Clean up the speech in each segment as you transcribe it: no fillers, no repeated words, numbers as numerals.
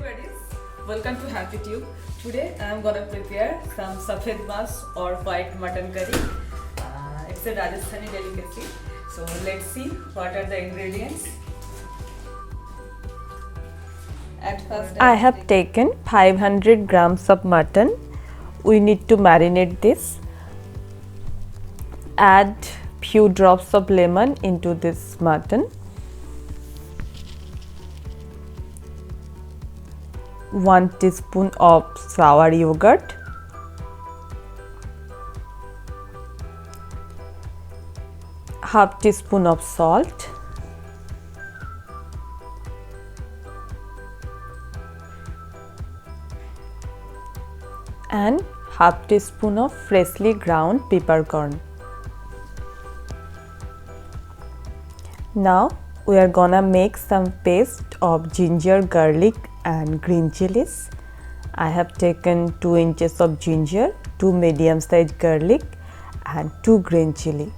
buddies, welcome to Happy Tube. Today I am gonna prepare some safed mas or white mutton curry. It's a Rajasthani delicacy. So let's see what are the ingredients. At first I have taken 500 grams of mutton. We need to marinate this. Add few drops of lemon into this mutton. 1 teaspoon of sour yogurt, half teaspoon of salt, and half teaspoon of freshly ground peppercorn. Now we are gonna make some paste of ginger, garlic and green chilies. I have taken 2 inches of ginger, 2 medium sized garlic and 2 green chili.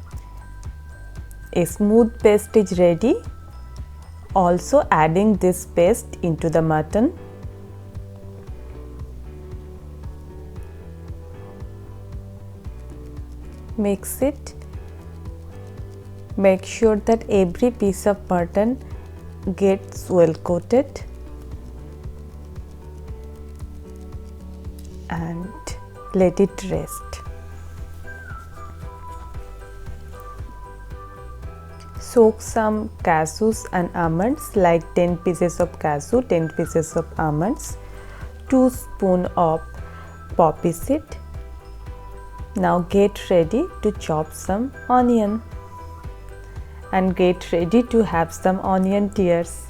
A smooth paste is ready. Also adding this paste into the mutton. Mix it. Make sure that every piece of mutton gets well coated and let it rest. Soak some cashews and almonds, like 10 pieces of cashew, 10 pieces of almonds, 2 spoons of poppy seed. Now get ready to chop some onion and get ready to have some onion tears.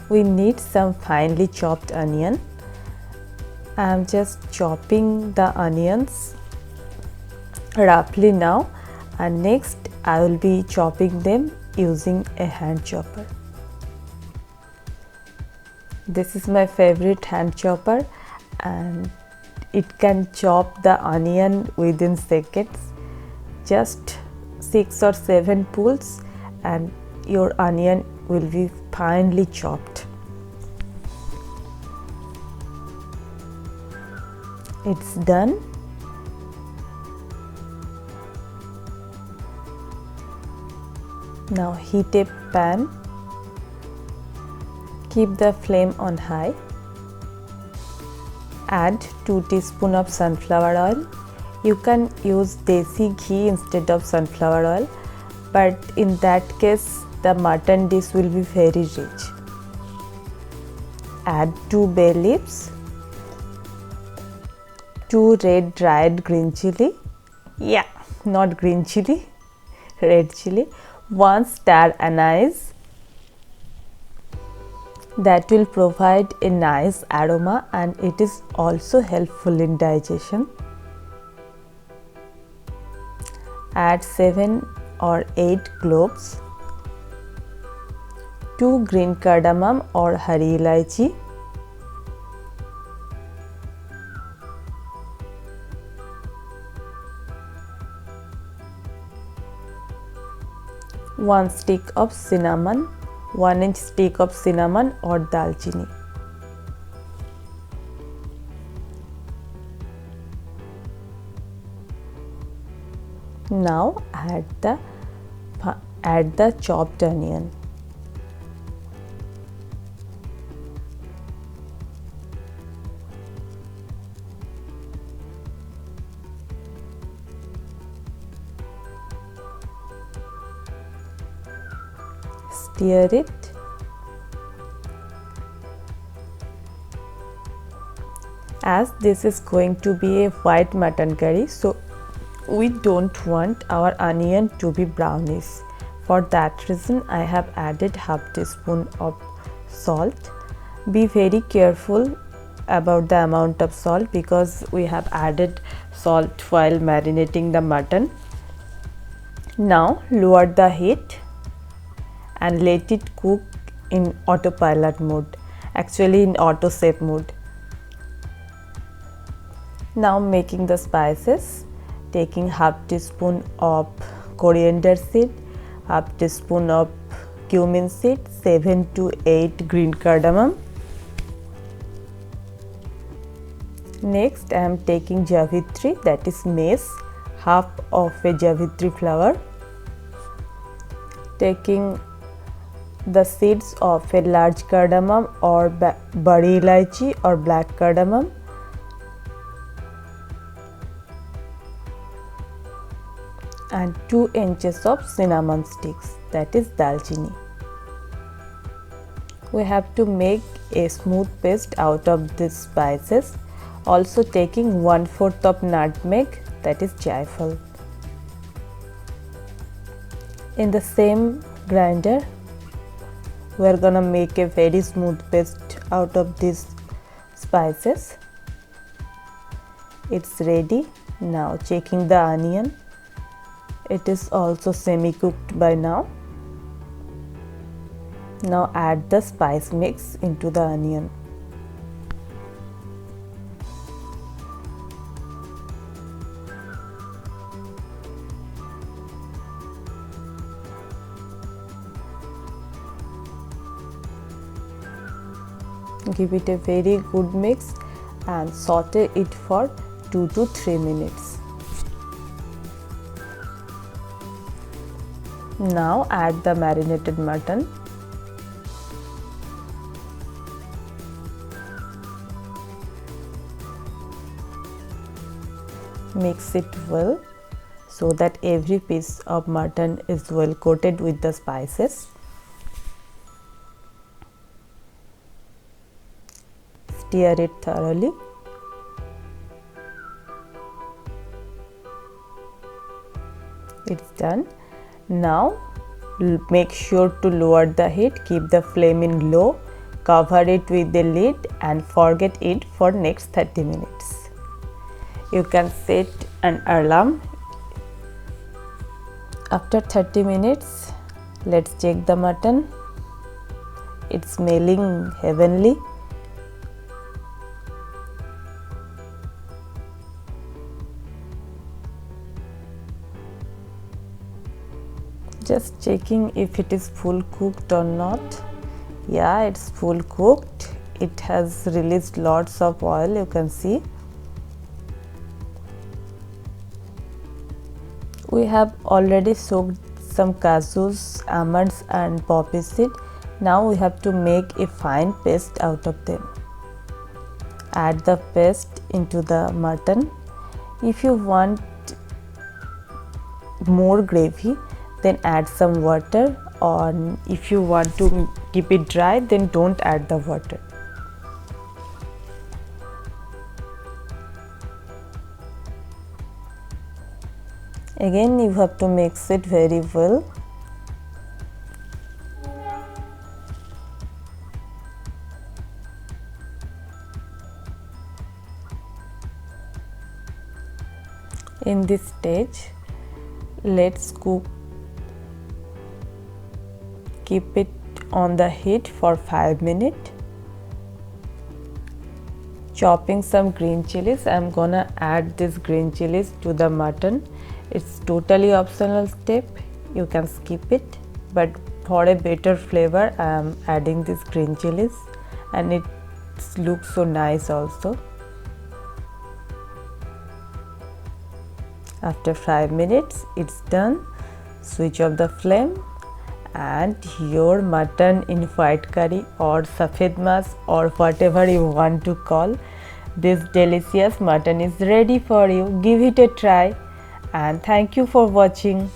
We need some finely chopped onion. I am just chopping the onions roughly now, and next I will be chopping them using a hand chopper. This is my favorite hand chopper and it can chop the onion within seconds. Just 6 or 7 pulls and your onion will be finely chopped. It's done. Now heat a pan. Keep the flame on high. Add 2 teaspoons of sunflower oil. You can use desi ghee instead of sunflower oil, but in that case the mutton dish will be very rich. Add 2 bay leaves, 2 red dried green chili, not green chili, red chili, 1 star anise. That will provide a nice aroma and it is also helpful in digestion. Add 7 or 8 cloves, 2 green cardamom or hari elaichi, one stick of cinnamon, 1-inch stick of cinnamon or dalchini. Now add the chopped onion. Stir it. As this is going to be a white mutton curry, so we don't want our onion to be brownish. For that reason I have added half teaspoon of salt. Be very careful about the amount of salt because we have added salt while marinating the mutton. Now lower the heat and let it cook in autopilot mode, actually in auto save mode. Now making the spices. Taking half teaspoon of coriander seed, half teaspoon of cumin seeds, 7 to 8 green cardamom. Next I am taking javitri, that is mace, half of a javitri flower. Taking the seeds of a large cardamom or bari elaichi or black cardamom. And 2 inches of cinnamon sticks, that is dalchini. We have to make a smooth paste out of these spices. Also taking 1/4 of nutmeg, that is jaifal. In the same grinder, we are gonna make a very smooth paste out of these spices. It's ready. Now checking the onion. It is also semi-cooked by now. Now add the spice mix into the onion. Give it a very good mix and saute it for 2 to 3 minutes. Now add the marinated mutton. Mix it well so that every piece of mutton is well coated with the spices. Stir it thoroughly. It's done. Now make sure to lower the heat, keep the flame in low, cover it with the lid and forget it for next 30 minutes. You can set an alarm. After 30 minutes, let's check the mutton. It's smelling heavenly. Just checking if it is full cooked or not. Yeah, it's full cooked. It has released lots of oil, you can see. We have already soaked some cashews, almonds and poppy seed. Now we have to make a fine paste out of them. Add the paste into the mutton. If you want more gravy, then add some water, or if you want to keep it dry, then don't add the water. Again, you have to mix it very well. In this stage, let's cook. Keep it on the heat for 5 minutes. Chopping some green chilies. I am gonna add these green chilies to the mutton. It's totally optional step. You can skip it, but for a better flavor, I am adding these green chilies, and it looks so nice also. After 5 minutes, it's done. Switch off the flame. And your mutton in white curry or safed mas or whatever you want to call, this delicious mutton is ready for you. Give it a try and thank you for watching.